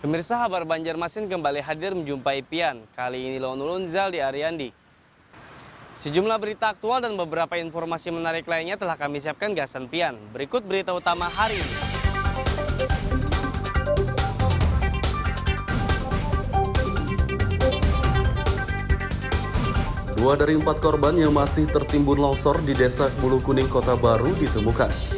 Pemirsa, Kabar Banjarmasin kembali hadir menjumpai Pian. Kali ini Lone Lunzal di Ariandi. Sejumlah berita aktual dan beberapa informasi menarik lainnya telah kami siapkan gasan Pian. Berikut berita utama hari ini. Dua dari 4 korban yang masih tertimbun longsor di Desa Bulu Kuning, Kota Baru ditemukan.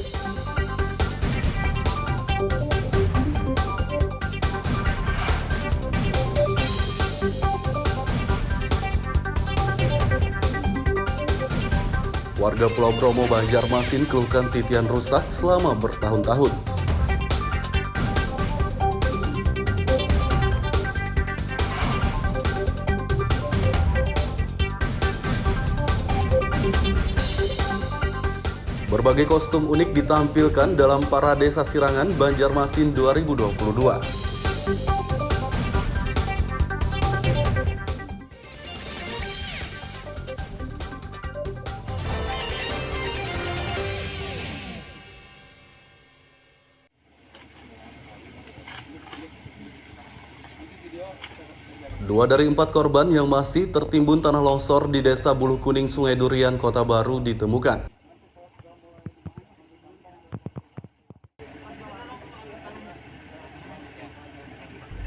Warga Pulau Bromo, Banjarmasin keluhkan titian rusak selama bertahun-tahun. Berbagai kostum unik ditampilkan dalam Parade Sasirangan Banjarmasin 2022. Dua dari 4 korban yang masih tertimbun tanah longsor di Desa Bulu Kuning, Sungai Durian, Kota Baru ditemukan.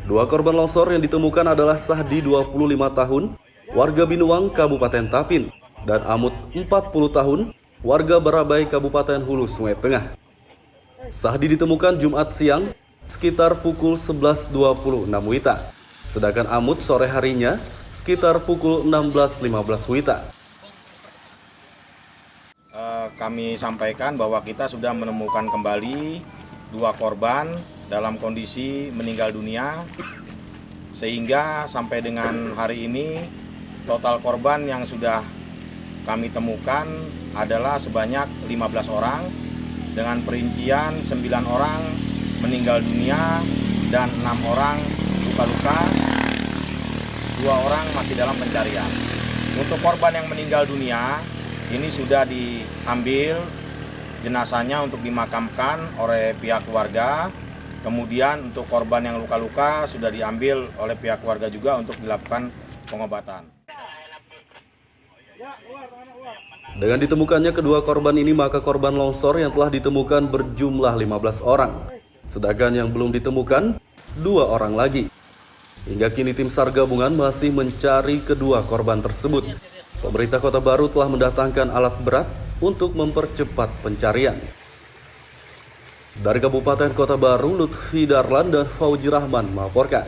Dua korban longsor yang ditemukan adalah Sahdi 25 tahun, warga Binuang, Kabupaten Tapin, dan Amut 40 tahun, warga Barabai, Kabupaten Hulu Sungai Tengah. Sahdi ditemukan Jumat siang sekitar pukul 11.26 WITA, sedangkan Amut sore harinya sekitar pukul 16.15 WITA. Kami sampaikan bahwa kita sudah menemukan kembali 2 korban dalam kondisi meninggal dunia, sehingga sampai dengan hari ini total korban yang sudah kami temukan adalah sebanyak 15 orang dengan perincian 9 orang meninggal dunia dan 6 orang luka-luka, 2 orang masih dalam pencarian. Untuk korban yang meninggal dunia ini sudah diambil jenazahnya untuk dimakamkan oleh pihak keluarga. Kemudian untuk korban yang luka-luka sudah diambil oleh pihak keluarga juga untuk dilakukan pengobatan. Dengan ditemukannya kedua korban ini, maka korban longsor yang telah ditemukan berjumlah 15 orang. Sedangkan yang belum ditemukan 2 orang lagi. Hingga kini tim SAR gabungan masih mencari kedua korban tersebut. Pemerintah Kota Baru telah mendatangkan alat berat untuk mempercepat pencarian. Dari Kabupaten Kota Baru, Lutfi Darlan dan Fauji Rahman melaporkan.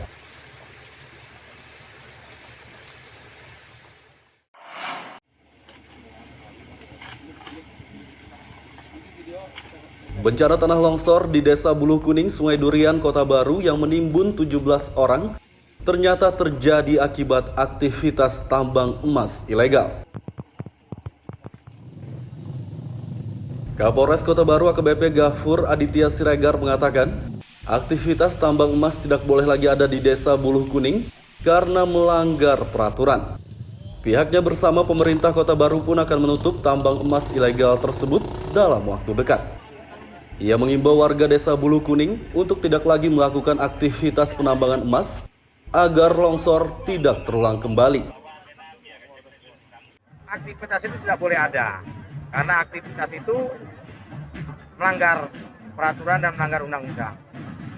Bencana tanah longsor di Desa Bulu Kuning, Sungai Durian, Kota Baru yang menimbun 17 orang ternyata terjadi akibat aktivitas tambang emas ilegal. Kapolres Kota Baru AKBP Gafur Aditya Siregar mengatakan, aktivitas tambang emas tidak boleh lagi ada di Desa Bulu Kuning karena melanggar peraturan. Pihaknya bersama pemerintah Kota Baru pun akan menutup tambang emas ilegal tersebut dalam waktu dekat. Ia mengimbau warga Desa Bulu Kuning untuk tidak lagi melakukan aktivitas penambangan emas agar longsor tidak terulang kembali. Aktivitas itu tidak boleh ada, karena aktivitas itu melanggar peraturan dan melanggar undang-undang.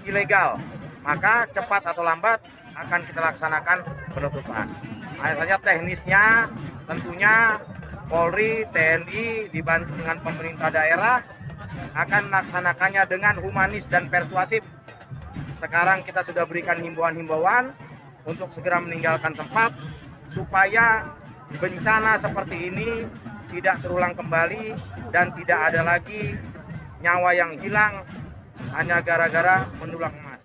Ilegal, maka cepat atau lambat akan kita laksanakan penutupan. Hanya saja teknisnya tentunya Polri, TNI dibantu dengan pemerintah daerah akan melaksanakannya dengan humanis dan persuasif. Sekarang kita sudah berikan himbauan-himbauan untuk segera meninggalkan tempat supaya bencana seperti ini tidak terulang kembali dan tidak ada lagi nyawa yang hilang hanya gara-gara mendulang emas.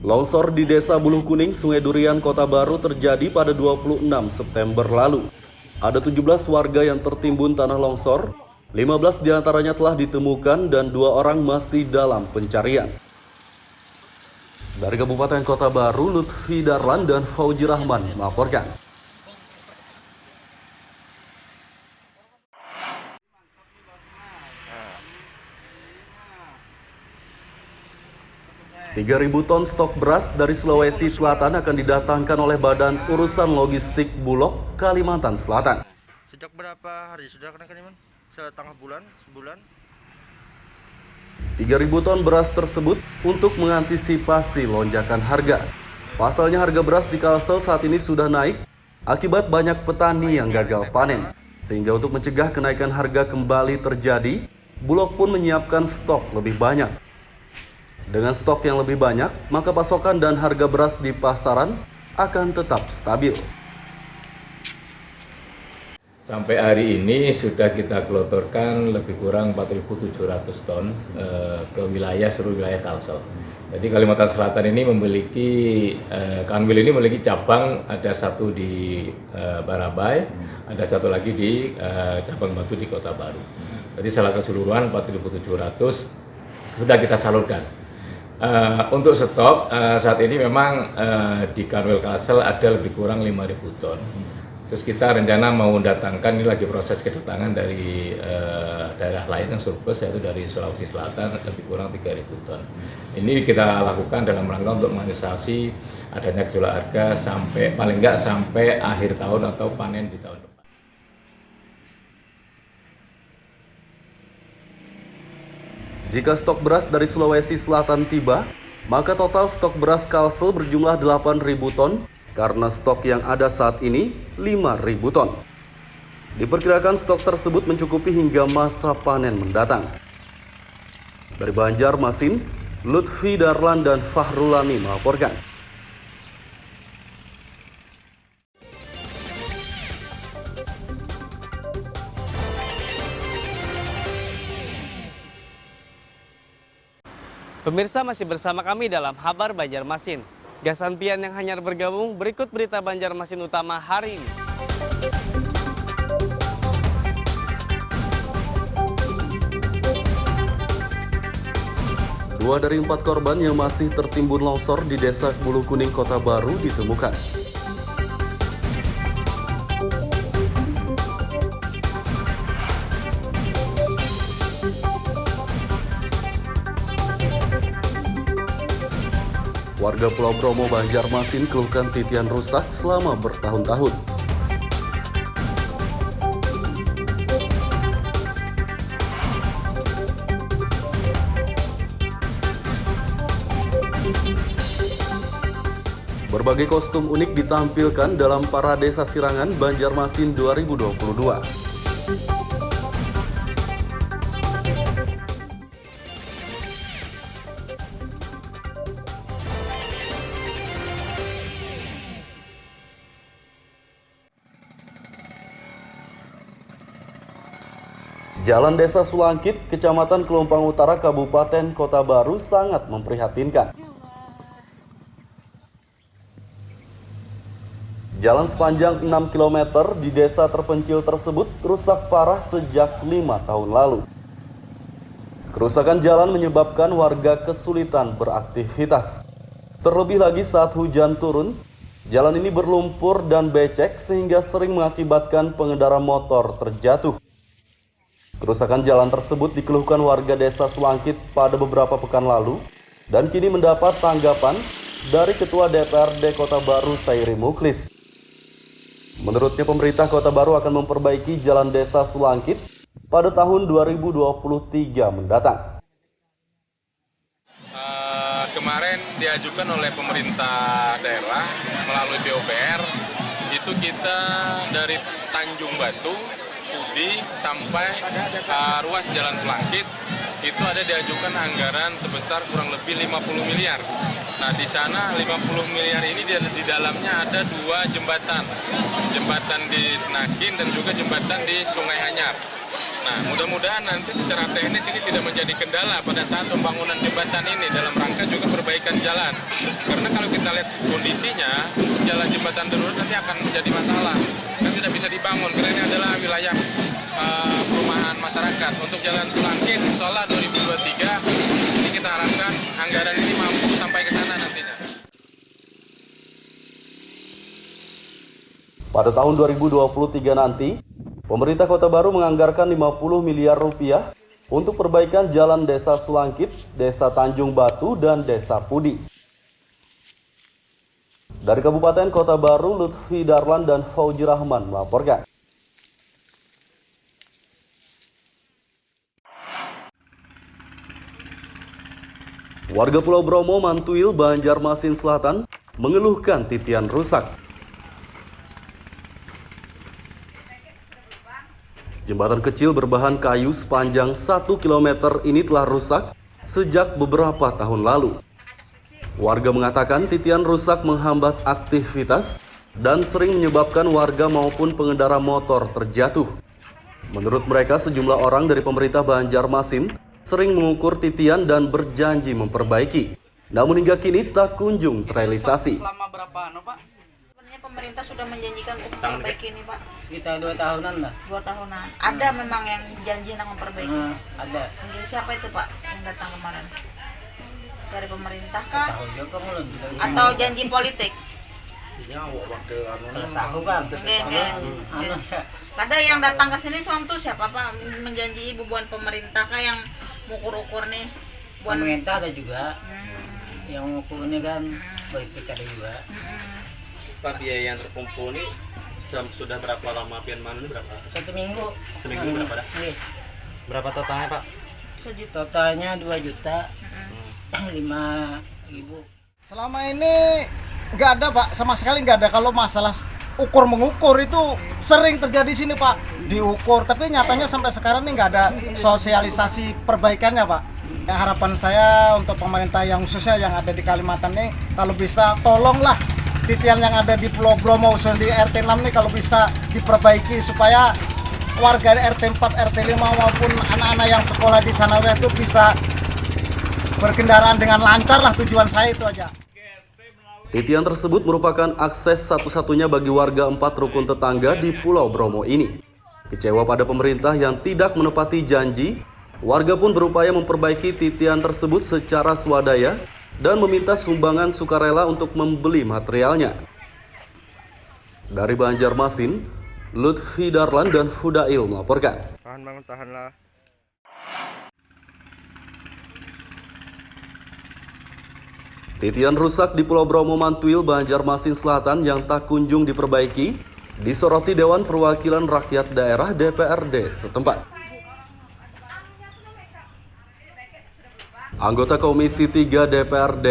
Longsor di Desa Bulu Kuning, Sungai Durian, Kota Baru terjadi pada 26 September lalu. Ada 17 warga yang tertimbun tanah longsor, 15 diantaranya telah ditemukan dan 2 orang masih dalam pencarian. Dari Kabupaten Kota Baru, Lutfi Darlan dan Fauji Rahman melaporkan. 3.000 ton stok beras dari Sulawesi Selatan akan didatangkan oleh Badan Urusan Logistik Bulog, Kalimantan Selatan. Sejak berapa hari sudah kenaikan, Iman? Setengah bulan, sebulan? 3.000 ton beras tersebut untuk mengantisipasi lonjakan harga. Pasalnya harga beras di Kalsel saat ini sudah naik akibat banyak petani yang gagal panen. Sehingga untuk mencegah kenaikan harga kembali terjadi, Bulog pun menyiapkan stok lebih banyak. Dengan stok yang lebih banyak, maka pasokan dan harga beras di pasaran akan tetap stabil. Sampai hari ini sudah kita gelontorkan lebih kurang 4.700 ton ke seluruh wilayah Kalsel. Jadi Kalimantan Selatan ini memiliki, Kanwil ini memiliki cabang, ada satu di Barabai, ada satu lagi di cabang Batu di Kota Baru. Jadi secara keseluruhan 4.700 sudah kita salurkan. Untuk stok saat ini memang di Kanwil Kalsel ada lebih kurang 5.000 ton. Terus kita rencana mau datangkan, ini lagi proses kedatangan dari daerah lain yang surplus, yaitu dari Sulawesi Selatan lebih kurang 3.000 ton. Ini kita lakukan dalam rangka untuk mengantisipasi adanya gejolak harga sampai paling enggak sampai akhir tahun atau panen di tahun depan. Jika stok beras dari Sulawesi Selatan tiba, maka total stok beras Kalsel berjumlah 8.000 ton, karena stok yang ada saat ini 5.000 ton. Diperkirakan stok tersebut mencukupi hingga masa panen mendatang. Dari Banjarmasin, Lutfi Darlan dan Fahrulani melaporkan. Pemirsa masih bersama kami dalam Kabar Banjarmasin. Gasan Pian yang hanyar bergabung, berikut berita Banjarmasin utama hari ini. Dua dari 4 korban yang masih tertimbun longsor di Desa Bulu Kuning, Kota Baru ditemukan. Warga Pulau Bromo, Banjarmasin keluhkan titian rusak selama bertahun-tahun. Berbagai kostum unik ditampilkan dalam Parade Sasirangan Banjarmasin 2022. Jalan Desa Sulangkit, Kecamatan Kelumpang Utara, Kabupaten Kota Baru sangat memprihatinkan. Jalan sepanjang 6 km di desa terpencil tersebut rusak parah sejak 5 tahun lalu. Kerusakan jalan menyebabkan warga kesulitan beraktivitas. Terlebih lagi saat hujan turun, jalan ini berlumpur dan becek sehingga sering mengakibatkan pengendara motor terjatuh. Kerusakan jalan tersebut dikeluhkan warga Desa Sulangkit pada beberapa pekan lalu dan kini mendapat tanggapan dari Ketua DPRD Kota Baru Sairi Muklis. Menurutnya pemerintah Kota Baru akan memperbaiki jalan Desa Sulangkit pada tahun 2023 mendatang. Kemarin diajukan oleh pemerintah daerah melalui PUPR, itu kita dari Tanjung Batu Udi sampai ruas Jalan Sulangkit itu ada diajukan anggaran sebesar kurang lebih 50 miliar. Nah, di sana 50 miliar ini di dalamnya ada 2 jembatan. Jembatan di Senakin dan juga jembatan di Sungai Anyar. Nah, mudah-mudahan nanti secara teknis ini tidak menjadi kendala pada saat pembangunan jembatan ini dalam rangka juga perbaikan jalan. Karena kalau kita lihat kondisinya, untuk jalan jembatan darurat nanti akan menjadi masalah. Dan tidak bisa dibangun, karena ini adalah wilayah perumahan masyarakat. Untuk jalan Sulangkit, insya 2023, ini kita harapkan anggaran ini mampu sampai ke sana nantinya. Pada tahun 2023 nanti, pemerintah Kota Baru menganggarkan 50 miliar rupiah untuk perbaikan jalan Desa Sulangkit Desa Tanjung Batu, dan Desa Pudi. Dari Kabupaten Kota Baru, Lutfi Darlan dan Fauji Rahman melaporkan. Warga Pulau Bromo, Mantuil, Banjarmasin Selatan mengeluhkan titian rusak. Jembatan kecil berbahan kayu sepanjang 1 km ini telah rusak sejak beberapa tahun lalu. Warga mengatakan titian rusak menghambat aktivitas dan sering menyebabkan warga maupun pengendara motor terjatuh. Menurut mereka, sejumlah orang dari pemerintah Banjarmasin sering mengukur titian dan berjanji memperbaiki. Namun hingga kini tak kunjung terrealisasi. Selama berapa, Pak? Sebenarnya pemerintah sudah menjanjikan untuk memperbaiki ini, Pak. Kita 2 tahunan lah. 2 tahunan. Ada memang yang janji nak memperbaiki. Ada. Jadi siapa itu, Pak, yang datang kemarin? Dari pemerintah kah? Tahu juga belum. Atau janji politik? Tahu kan? Ada yang datang ke sini tuh siapa, Pak? Menjanji bubuan pemerintah kah yang mengukur-ukur nih? Pemerintah ada juga. Yang mengukur ini kan politik ada juga. Pak, biaya yang terkumpul ini sudah berapa lama pian mana ini berapa? 1 minggu. Seminggu berapa dah? Iya. Berapa totalnya, Pak? Totalnya 2 juta 5.000. Selama ini nggak ada, Pak, sama sekali nggak ada. Kalau masalah ukur mengukur itu sering terjadi sini, Pak, diukur, tapi nyatanya sampai sekarang ini nggak ada sosialisasi perbaikannya, Pak. Yang harapan saya untuk pemerintah yang khususnya yang ada di Kalimantan ini, kalau bisa tolonglah titian yang ada di Pulau Bromo khususnya di RT 6 ini kalau bisa diperbaiki supaya warga RT 4, RT 5 maupun anak-anak yang sekolah di sana itu bisa berkendaraan dengan lancar lah, tujuan saya itu aja. Titian tersebut merupakan akses satu-satunya bagi warga 4 rukun tetangga di Pulau Bromo ini. Kecewa pada pemerintah yang tidak menepati janji, warga pun berupaya memperbaiki titian tersebut secara swadaya dan meminta sumbangan sukarela untuk membeli materialnya. Dari Banjarmasin, Lutfi Darlan dan Hudail melaporkan. Tahan bang, tahanlah. Titian rusak di Pulau Bromo, Mantuil, Banjarmasin Selatan yang tak kunjung diperbaiki disoroti Dewan Perwakilan Rakyat Daerah DPRD setempat. Anggota Komisi 3 DPRD,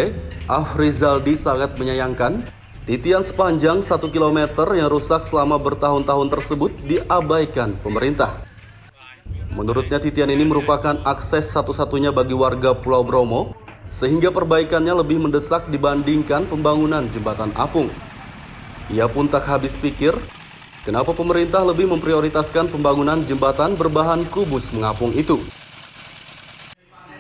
Afrizaldi, sangat menyayangkan titian sepanjang 1 km yang rusak selama bertahun-tahun tersebut diabaikan pemerintah. Menurutnya titian ini merupakan akses satu-satunya bagi warga Pulau Bromo, sehingga perbaikannya lebih mendesak dibandingkan pembangunan jembatan apung. Ia pun tak habis pikir, kenapa pemerintah lebih memprioritaskan pembangunan jembatan berbahan kubus mengapung itu.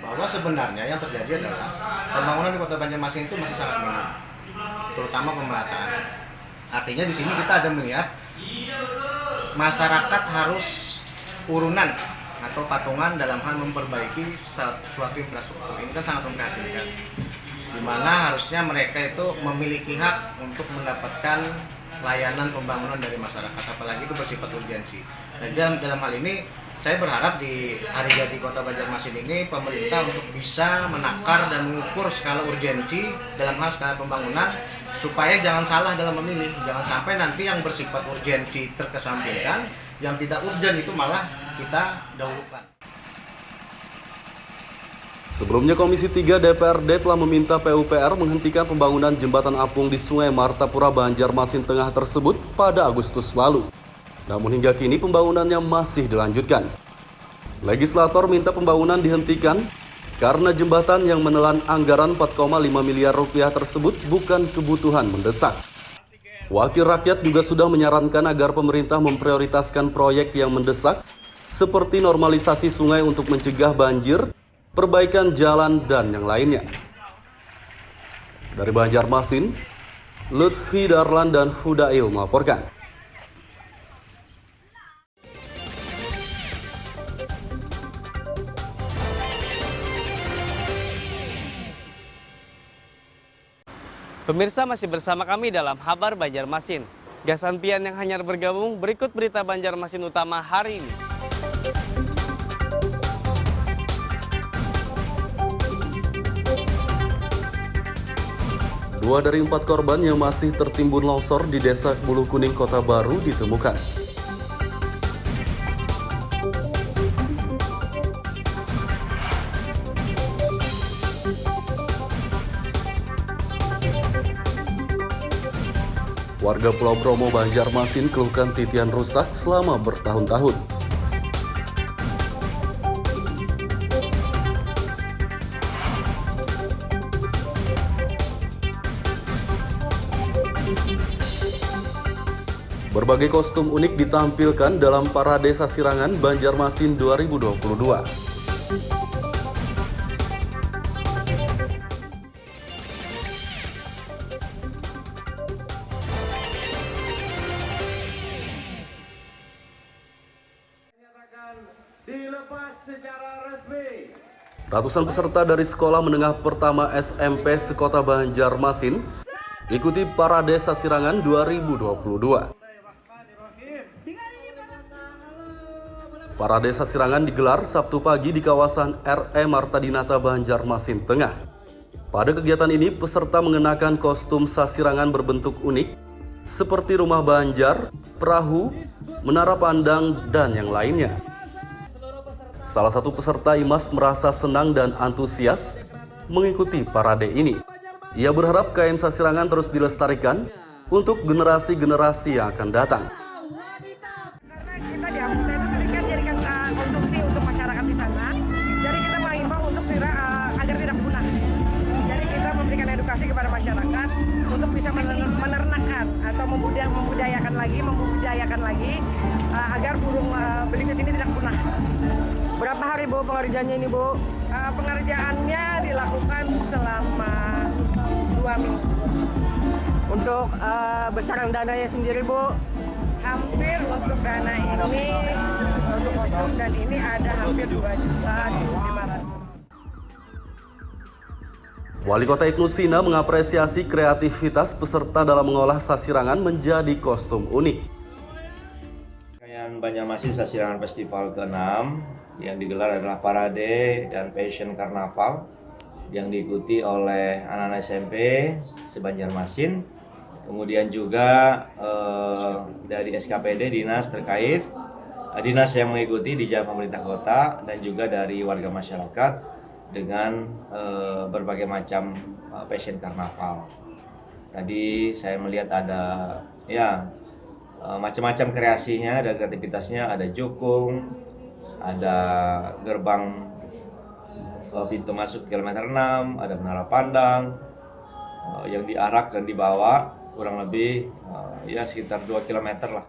Bahwa sebenarnya yang terjadi adalah pembangunan di Kota Banjarmasin itu masih sangat minim, terutama pemerataan. Artinya di sini kita ada melihat masyarakat harus urunan atau patungan dalam hal memperbaiki suatu infrastruktur. Ini kan sangat memprihatinkan, di mana harusnya mereka itu memiliki hak untuk mendapatkan layanan pembangunan dari masyarakat, apalagi itu bersifat urgensi. Dan dalam hal ini saya berharap di hari jadi Kota Banjarmasin ini pemerintah untuk bisa menakar dan mengukur skala urgensi dalam hal skala pembangunan, supaya jangan salah dalam memilih, jangan sampai nanti yang bersifat urgensi terkesampingkan, yang tidak urgen itu malah kita dahulukan. Sebelumnya Komisi 3 DPRD telah meminta PUPR menghentikan pembangunan jembatan apung di Sungai Martapura, Banjarmasin Tengah tersebut pada Agustus lalu. Namun hingga kini pembangunannya masih dilanjutkan. Legislator minta pembangunan dihentikan karena jembatan yang menelan anggaran 4,5 miliar rupiah tersebut bukan kebutuhan mendesak. Wakil rakyat juga sudah menyarankan agar pemerintah memprioritaskan proyek yang mendesak seperti normalisasi sungai untuk mencegah banjir, perbaikan jalan, dan yang lainnya. Dari Banjarmasin, Lutfi Darlan dan Hudail melaporkan. Pemirsa, masih bersama kami dalam Kabar Banjarmasin. Gasan pian yang hanyar bergabung, berikut berita Banjarmasin utama hari ini. 2 dari 4 korban yang masih tertimbun longsor di Desa Buluh Kuning, Kota Baru ditemukan. Warga Pulau Bromo, Banjarmasin keluhkan titian rusak selama bertahun-tahun. Berbagai kostum unik ditampilkan dalam Parade Sasirangan Banjarmasin 2022. Ratusan peserta dari Sekolah Menengah Pertama SMP Sekota Banjarmasin ikuti Parade Sasirangan 2022. Parade Sasirangan digelar Sabtu pagi di kawasan RE Marta Dinata, Banjarmasin Tengah. Pada kegiatan ini, peserta mengenakan kostum sasirangan berbentuk unik seperti rumah banjar, perahu, menara pandang, dan yang lainnya. Salah satu peserta Imas merasa senang dan antusias mengikuti parade ini. Ia berharap kain sasirangan terus dilestarikan untuk generasi-generasi yang akan datang. Karena kita di Amputnya itu sering kan jadikan konsumsi untuk masyarakat di sana. Jadi kita mengimbau untuk agar tidak punah. Jadi kita memberikan edukasi kepada masyarakat untuk bisa menernakan atau membudayakan lagi agar burung beling di sini tidak punah. Berapa hari Bu pengerjaannya ini Bu? Pengerjaannya dilakukan selama 2 minggu. Untuk besaran dananya sendiri Bu? Hampir untuk dana ini, untuk kostum dan ini ada hampir 2.500.000. Wali Kota Ibnu Sina mengapresiasi kreativitas peserta dalam mengolah sasirangan menjadi kostum unik. Rangkaian Banjarmasin Sasirangan Festival ke-6 yang digelar adalah Parade dan Fashion Karnaval yang diikuti oleh anak-anak SMP se-Banjarmasin. Kemudian juga dari SKPD dinas terkait, dinas yang mengikuti di jalan pemerintah kota dan juga dari warga masyarakat dengan berbagai macam fashion karnaval. Tadi saya melihat ada macam-macam kreasinya, ada kreativitasnya, ada jukung, ada gerbang pintu masuk kilometer 6, ada menara pandang yang diarak dan dibawa kurang lebih sekitar 2 km lah.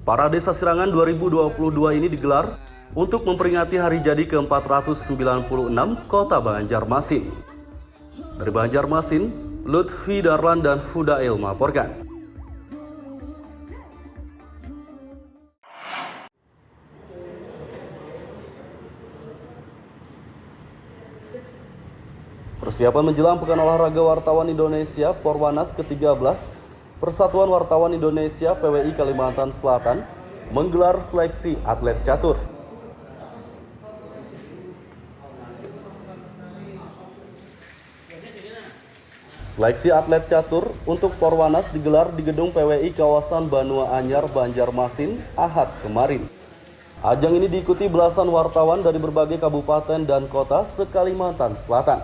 Parade Sasirangan 2022 ini digelar untuk memperingati hari jadi ke-496 Kota Banjarmasin. Dari Banjarmasin, Lutfi Darlan dan Hudail melaporkan. Persiapan menjelang Pekan Olahraga Wartawan Indonesia Porwanas ke-13, Persatuan Wartawan Indonesia PWI Kalimantan Selatan menggelar seleksi atlet catur. Seleksi atlet catur untuk Porwanas digelar di gedung PWI kawasan Banua Anyar, Banjarmasin, Ahad kemarin. Ajang ini diikuti belasan wartawan dari berbagai kabupaten dan kota se-Kalimantan Selatan.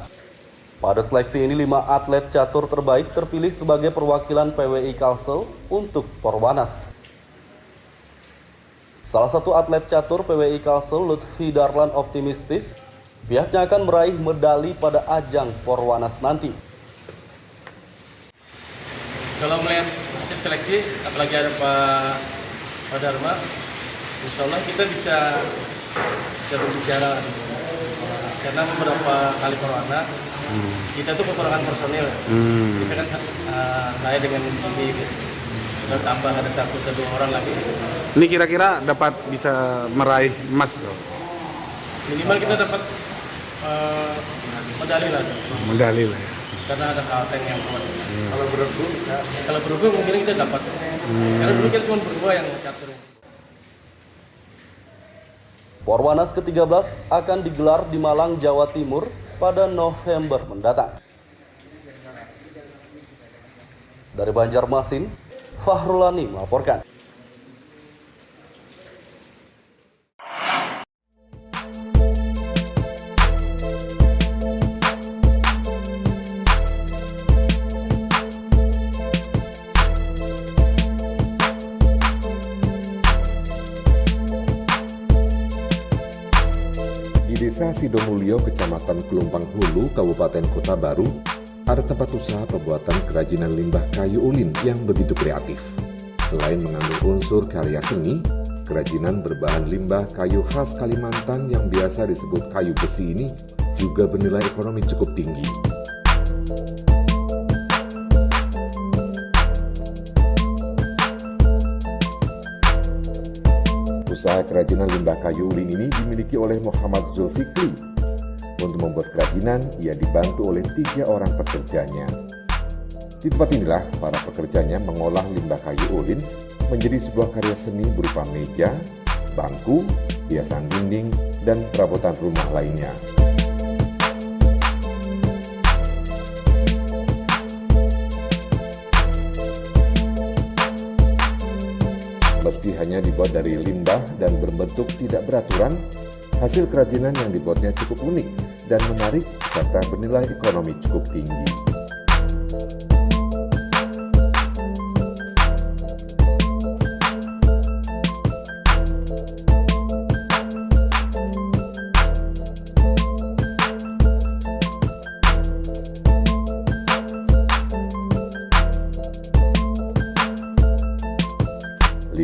Pada seleksi ini 5 atlet catur terbaik terpilih sebagai perwakilan PWI Kalsel untuk Porwanas. Salah satu atlet catur PWI Kalsel, Lutfi Darlan, optimistis pihaknya akan meraih medali pada ajang Porwanas nanti. Kalau melihat hasil seleksi, apalagi ada Pak Dharma, insya Allah kita bisa berbicara karena beberapa kali Porwanas kita tuh kekurangan personil. Kita kan saya dengan ini dan tambah ada 1 atau 2 orang lagi. Ini kira-kira dapat bisa meraih emas loh. Minimal kita dapat medali lah. Medali lah ya. Karena ada Kalteng yang kuat. Kalau bergu mungkin kita dapat. Karena dulu kita cuma berdua yang catur. Porwanas ke-13 akan digelar di Malang, Jawa Timur pada November mendatang. Dari Banjarmasin, Fahrulani melaporkan. Di Desa Sidomulyo, Kecamatan Kelumpang Hulu, Kabupaten Kota Baru, ada tempat usaha pembuatan kerajinan limbah kayu ulin yang begitu kreatif. Selain mengandung unsur karya seni, kerajinan berbahan limbah kayu khas Kalimantan yang biasa disebut kayu besi ini juga bernilai ekonomi cukup tinggi. Usaha kerajinan limbah kayu ulin ini dimiliki oleh Muhammad Zulfikri. Untuk membuat kerajinan, ia dibantu oleh 3 orang pekerjanya. Di tempat inilah para pekerjanya mengolah limbah kayu ulin menjadi sebuah karya seni berupa meja, bangku, hiasan dinding, dan perabotan rumah lainnya. Meski hanya dibuat dari limbah dan berbentuk tidak beraturan, hasil kerajinan yang dibuatnya cukup unik dan menarik serta bernilai ekonomi cukup tinggi.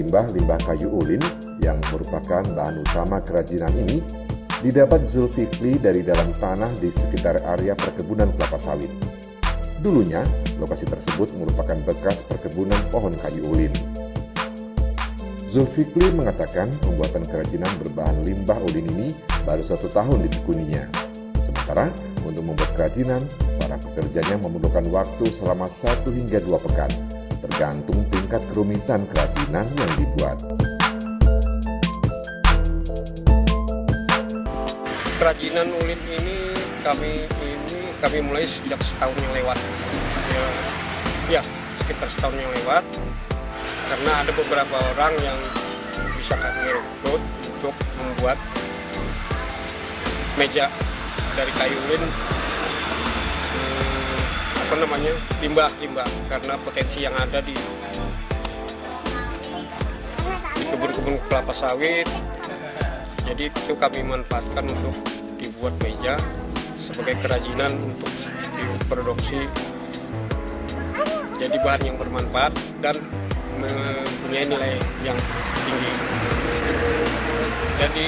Limbah kayu ulin yang merupakan bahan utama kerajinan ini didapat Zulfikri dari dalam tanah di sekitar area perkebunan kelapa sawit. Dulunya, lokasi tersebut merupakan bekas perkebunan pohon kayu ulin. Zulfikri mengatakan pembuatan kerajinan berbahan limbah ulin ini baru 1 tahun ditekuninya. Sementara untuk membuat kerajinan, para pekerjanya memerlukan waktu selama 1 hingga 2 pekan, tergantung tingkat kerumitan kerajinan yang dibuat. Kerajinan ulin ini kami mulai sejak setahun yang lewat. Ya, sekitar setahun yang lewat. Karena ada beberapa orang yang bisa kami rekrut untuk membuat meja dari kayu ulin, limbah karena potensi yang ada di kebun-kebun kelapa sawit. Jadi itu kami manfaatkan untuk dibuat meja sebagai kerajinan untuk diproduksi, jadi bahan yang bermanfaat dan mempunyai nilai yang tinggi. Jadi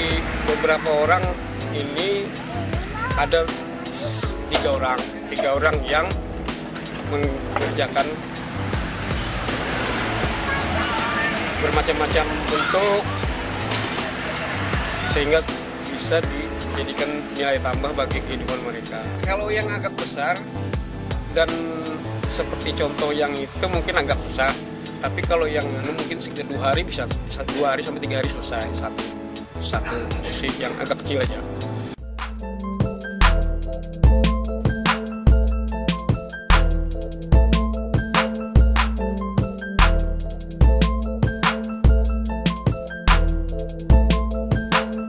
beberapa orang ini ada 3 orang yang mengerjakan bermacam-macam bentuk sehingga bisa dijadikan nilai tambah bagi kehidupan mereka. Kalau yang agak besar dan seperti contoh yang itu mungkin agak susah, tapi kalau yang mungkin sekitar 2 hari bisa 2 hari sampai 3 hari selesai satu musik yang agak kecil aja.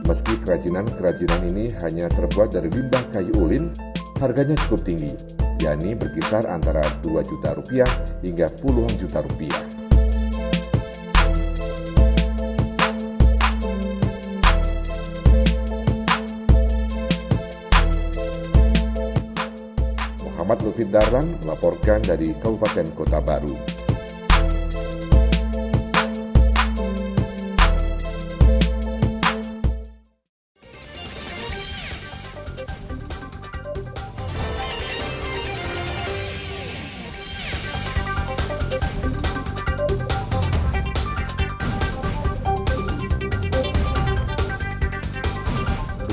Meski kerajinan ini hanya terbuat dari limbah kayu ulin, harganya cukup tinggi, yakni berkisar antara 2 juta rupiah hingga puluhan juta rupiah. Muhammad Lutfi Darlan melaporkan dari Kabupaten Kota Baru.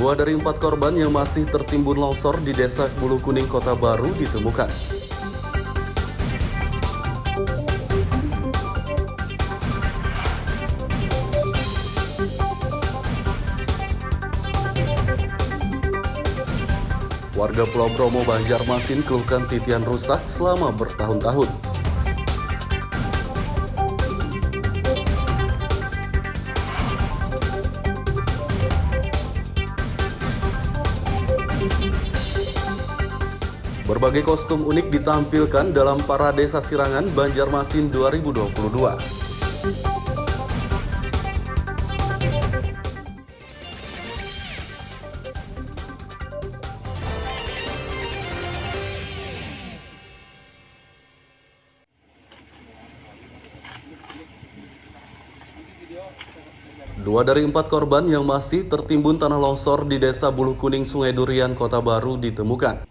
Dua dari 4 korban yang masih tertimbun longsor di Desa Bulu Kuning, Kota Baru ditemukan. warga Pulau Bromo, Banjarmasin keluhkan titian rusak selama bertahun-tahun. Berbagai kostum unik ditampilkan dalam Parade Sasirangan Banjarmasin 2022. Dua dari 4 korban yang masih tertimbun tanah longsor di Desa Buluh Kuning, Sungai Durian, Kota Baru ditemukan.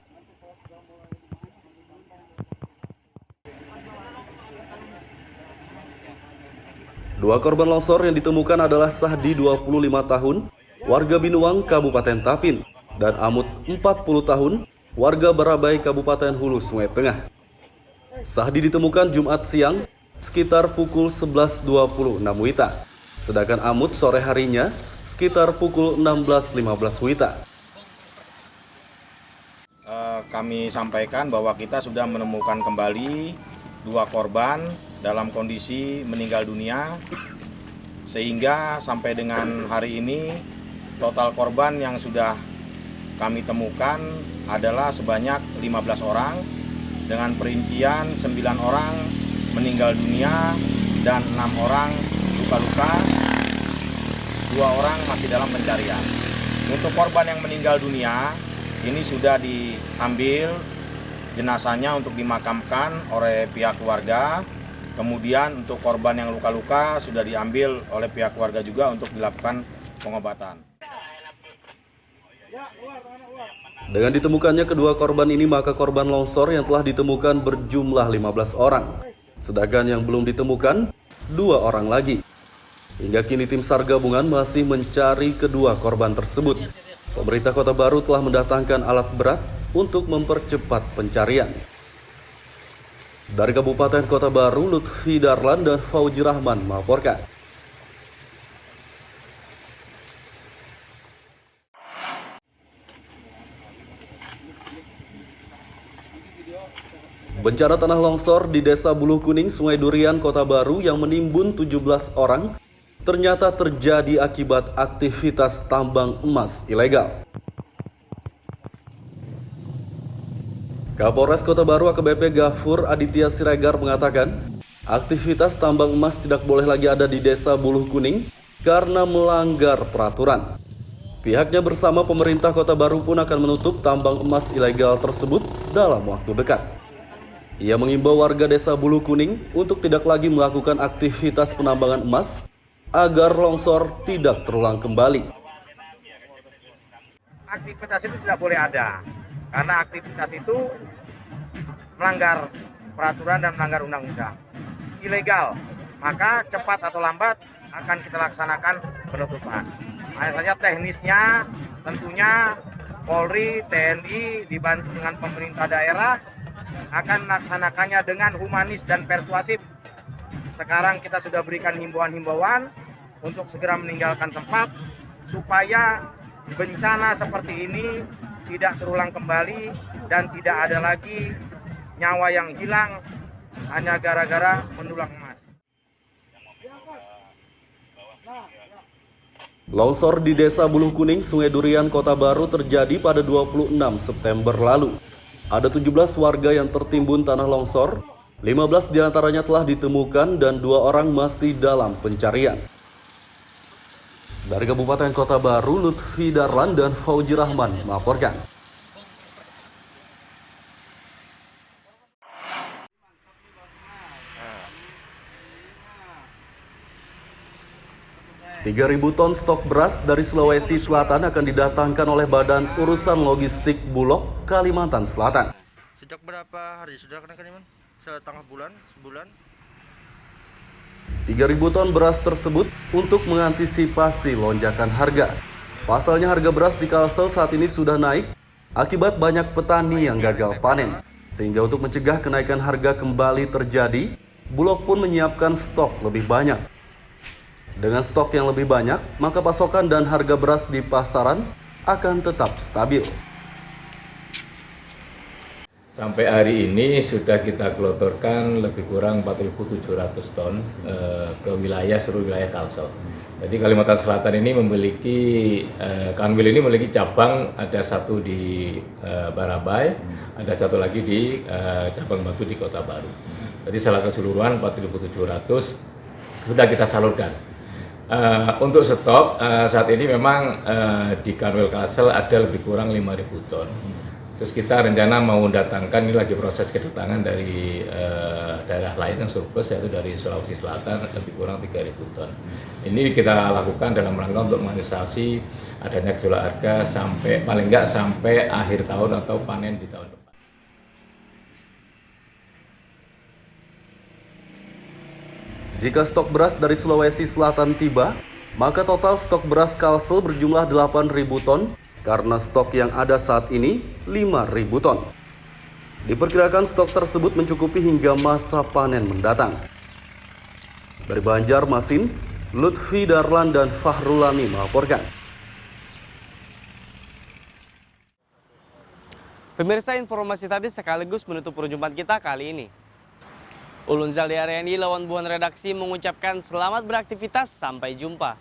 Dua korban longsor yang ditemukan adalah Sahdi 25 tahun, warga Binuang, Kabupaten Tapin, dan Amut 40 tahun, warga Barabai, Kabupaten Hulu, Sungai Tengah. Sahdi ditemukan Jumat siang sekitar pukul 11.26 WITA. Sedangkan Amut sore harinya sekitar pukul 16.15 WITA. Kami sampaikan bahwa kita sudah menemukan kembali 2 korban dalam kondisi meninggal dunia, sehingga sampai dengan hari ini total korban yang sudah kami temukan adalah sebanyak 15 orang dengan perincian 9 orang meninggal dunia dan 6 orang luka-luka, 2 orang masih dalam pencarian. Untuk korban yang meninggal dunia, ini sudah diambil jenazahnya untuk dimakamkan oleh pihak keluarga. Kemudian untuk korban yang luka-luka sudah diambil oleh pihak keluarga juga untuk dilakukan pengobatan. Dengan ditemukannya kedua korban ini, maka korban longsor yang telah ditemukan berjumlah 15 orang. Sedangkan yang belum ditemukan 2 orang lagi. Hingga kini tim SAR gabungan masih mencari kedua korban tersebut. Pemerintah Kota Baru telah mendatangkan alat berat untuk mempercepat pencarian. Dari Kabupaten Kota Baru, Lutfi Darlan dan Fauji Rahman melaporkan. Bencana tanah longsor di Desa Buluh Kuning, Sungai Durian, Kota Baru yang menimbun 17 orang ternyata terjadi akibat aktivitas tambang emas ilegal. Kapolres Kota Baru AKBP Gafur Aditya Siregar mengatakan, aktivitas tambang emas tidak boleh lagi ada di Desa Buluh Kuning karena melanggar peraturan. Pihaknya bersama pemerintah Kota Baru pun akan menutup tambang emas ilegal tersebut dalam waktu dekat. Ia mengimbau warga Desa Buluh Kuning untuk tidak lagi melakukan aktivitas penambangan emas agar longsor tidak terulang kembali. Aktivitas itu tidak boleh ada, karena aktivitas itu melanggar peraturan dan melanggar undang-undang. Ilegal, maka cepat atau lambat akan kita laksanakan penutupan. Hanya saja teknisnya tentunya Polri, TNI dibantu dengan pemerintah daerah akan melaksanakannya dengan humanis dan persuasif. Sekarang kita sudah berikan himbauan-himbauan untuk segera meninggalkan tempat supaya bencana seperti ini tidak terulang kembali dan tidak ada lagi nyawa yang hilang hanya gara-gara mendulang emas. Longsor di Desa Buluh Kuning, Sungai Durian, Kota Baru terjadi pada 26 September lalu. Ada 17 warga yang tertimbun tanah longsor, 15 diantaranya telah ditemukan dan 2 orang masih dalam pencarian. Dari Kabupaten Kota Baru, Lutfi Darlan dan Fauji Rahman melaporkan. Ribu ton stok beras dari Sulawesi Selatan akan didatangkan oleh Badan Urusan Logistik Bulog, Kalimantan Selatan. Sejak berapa hari sudah kenaikan ini, setengah bulan, sebulan? 3.000 ton beras tersebut untuk mengantisipasi lonjakan harga. Pasalnya harga beras di Kalsel saat ini sudah naik akibat banyak petani yang gagal panen. Sehingga untuk mencegah kenaikan harga kembali terjadi, Bulog pun menyiapkan stok lebih banyak. Dengan stok yang lebih banyak, maka pasokan dan harga beras di pasaran akan tetap stabil. Sampai hari ini sudah kita gelontorkan lebih kurang 4.700 ton ke seluruh wilayah Kalsel. Jadi Kalimantan Selatan ini memiliki, Kanwil ini memiliki cabang, ada satu di Barabai, ada satu lagi di cabang Batu di Kota Baru. Jadi secara keseluruhan 4.700 sudah kita salurkan. Untuk stok saat ini memang di Kanwil Kalsel ada lebih kurang 5.000 ton. Terus kita rencana mau datangkan, ini lagi proses kedatangan dari daerah lain yang surplus, yaitu dari Sulawesi Selatan lebih kurang 3.000 ton. Ini kita lakukan dalam rangka untuk mengantisipasi adanya gejolak harga sampai paling enggak sampai akhir tahun atau panen di tahun depan. Jika stok beras dari Sulawesi Selatan tiba, maka total stok beras Kalsel berjumlah 8.000 ton, karena stok yang ada saat ini 5.000 ton. Diperkirakan stok tersebut mencukupi hingga masa panen mendatang. Dari Banjarmasin, Lutfi Darlan dan Fahrulani melaporkan. Pemirsa, informasi tadi sekaligus menutup perjumpaan kita kali ini. Ulun Zaldi Ariandi lawan buan redaksi mengucapkan selamat beraktivitas, sampai jumpa.